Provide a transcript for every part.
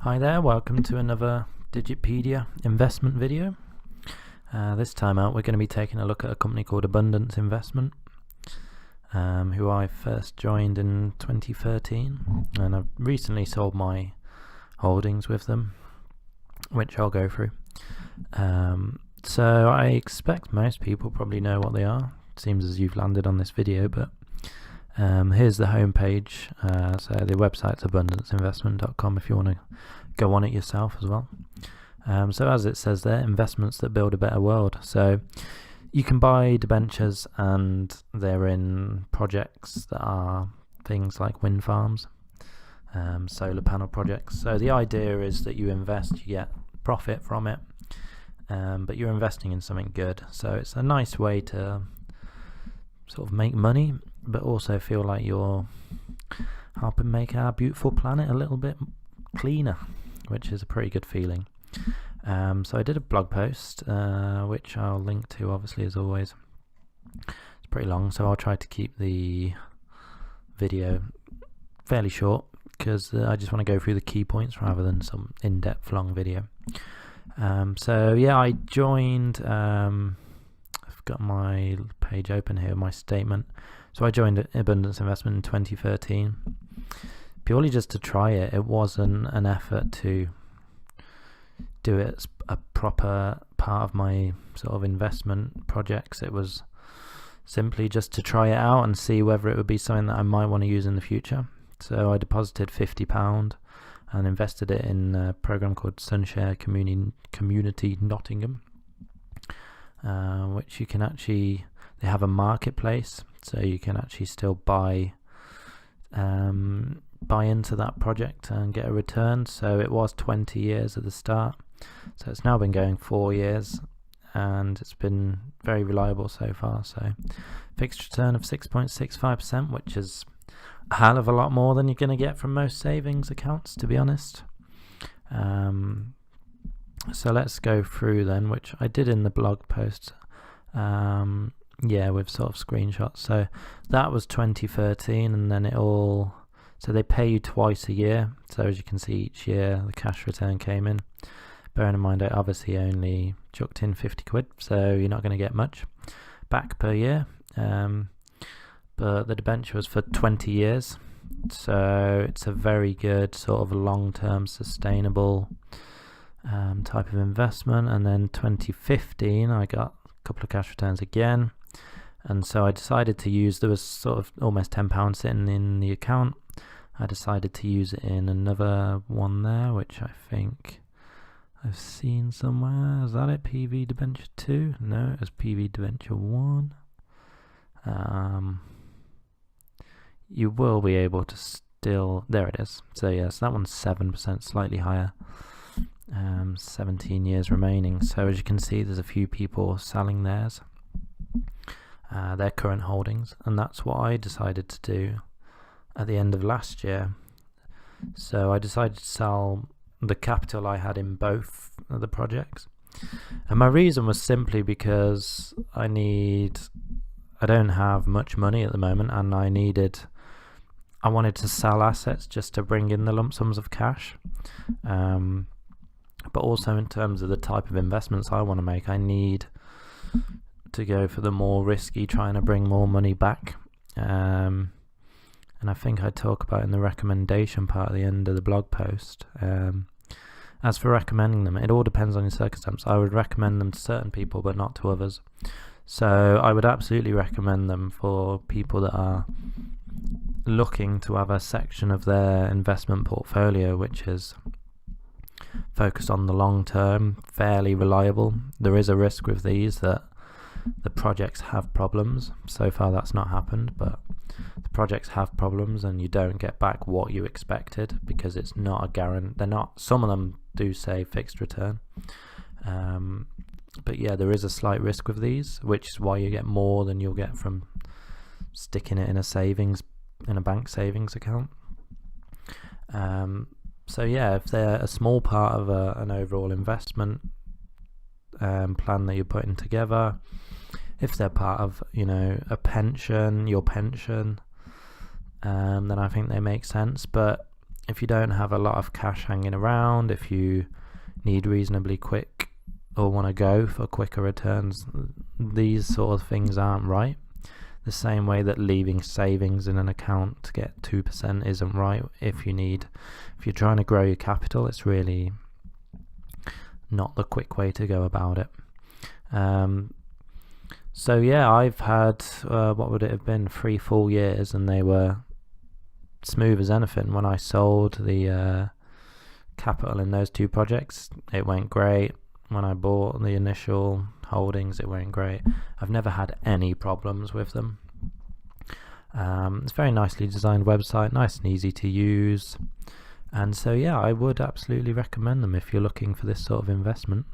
Hi there, welcome to another Digitpedia investment video. This time out we're going to be taking a look at a company called Abundance Investment, who I first joined in 2013, and I've recently sold my holdings with them, which I'll go through. So I expect most people probably know what they are. It seems as you've landed on this video, but here's the homepage. So the website's abundanceinvestment.com if you want to go on it yourself as well. So as it says there, investments that build a better world. So you can buy debentures, and they're in projects that are things like wind farms, solar panel projects. So the idea is that you invest, you get profit from it, but you're investing in something good. So it's a nice way to sort of make money, but also feel like you're helping make our beautiful planet a little bit cleaner, which is a pretty good feeling. So I did a blog post, which I'll link to obviously as always. It's pretty long, so I'll try to keep the video fairly short, because I just want to go through the key points rather than some in-depth long video. So yeah, I joined, I've got my page open here, my statement. So I joined Abundance Investment in 2013, purely just to try it. It wasn't an effort to do it as a proper part of my sort of investment projects. It was simply just to try it out and see whether it would be something that I might want to use in the future. So I deposited £50 and invested it in a program called Sunshare Community Nottingham, which you can actually, they have a marketplace, so you can actually still buy into that project and get a return. So it was 20 years at the start, so it's now been going 4 years, and it's been very reliable so far. So fixed return of 6.65%, which is a hell of a lot more than you're going to get from most savings accounts, to be honest. So let's go through then, which I did in the blog post, with sort of screenshots. So that was 2013, and then so they pay you twice a year. So as you can see, each year the cash return came in. Bearing in mind I obviously only chucked in 50 quid, so you're not going to get much back per year. But the debenture was for 20 years, so it's a very good sort of long-term sustainable type of investment. And then 2015 I got a couple of cash returns again, and so I decided to use, there was sort of almost £10 sitting in the account. I decided to use it in another one there, which I think I've seen somewhere. Is that it? PV debenture 2? No, it was PV debenture 1. You will be able to still, there it is. So yes, that one's 7%, slightly higher. 17 years remaining. So as you can see, there's a few people selling theirs, their current holdings, and that's what I decided to do at the end of last year. So I decided to sell the capital I had in both of the projects, and my reason was simply because I don't have much money at the moment, and I wanted to sell assets just to bring in the lump sums of cash. But also in terms of the type of investments I want to make, I need to go for the more risky, trying to bring more money back. And I think I talk about in the recommendation part at the end of the blog post. As for recommending them, it all depends on your circumstance. I would recommend them to certain people, but not to others. So I would absolutely recommend them for people that are looking to have a section of their investment portfolio which is focused on the long term, fairly reliable. There is a risk with these that the projects have problems. So far that's not happened, but the projects have problems and you don't get back what you expected, because it's not a guarantee. They're not, some of them do say fixed return, but yeah, there is a slight risk with these, which is why you get more than you'll get from sticking it in a bank savings account. So yeah, if they're a small part of an overall investment plan that you're putting together, if they're part of a pension, your pension, then I think they make sense. But if you don't have a lot of cash hanging around, if you need reasonably quick or want to go for quicker returns, these sort of things aren't right. The same way that leaving savings in an account to get 2% isn't right. If you're trying to grow your capital, it's really not the quick way to go about it. So yeah, I've had what would it have been, 3 full years, and they were smooth as anything. When I sold the capital in those 2 projects, it went great. When I bought the initial holdings, it went great. I've never had any problems with them. It's a very nicely designed website, nice and easy to use, and so yeah, I would absolutely recommend them if you're looking for this sort of investment.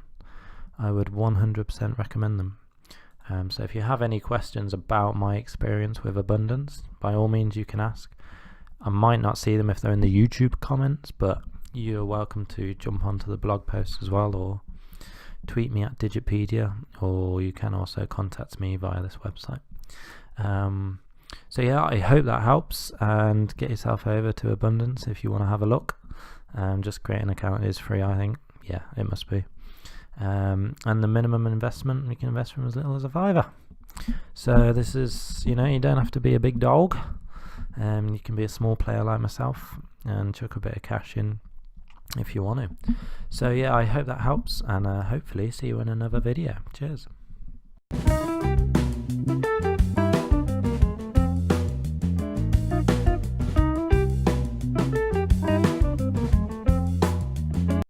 I would 100% recommend them. So if you have any questions about my experience with abundance, by all means you can ask. I might not see them if they're in the YouTube comments, but you're welcome to jump onto the blog post as well, or tweet me at Digitpedia, or you can also contact me via this website. So yeah, I hope that helps, and get yourself over to Abundance if you want to have a look. Just create an account is free, I think. Yeah, it must be. And the minimum investment, you can invest from as little as a £5. So this is, you don't have to be a big dog. You can be a small player like myself and chuck a bit of cash in if you want to. So yeah, I hope that helps, and hopefully see you in another video. Cheers.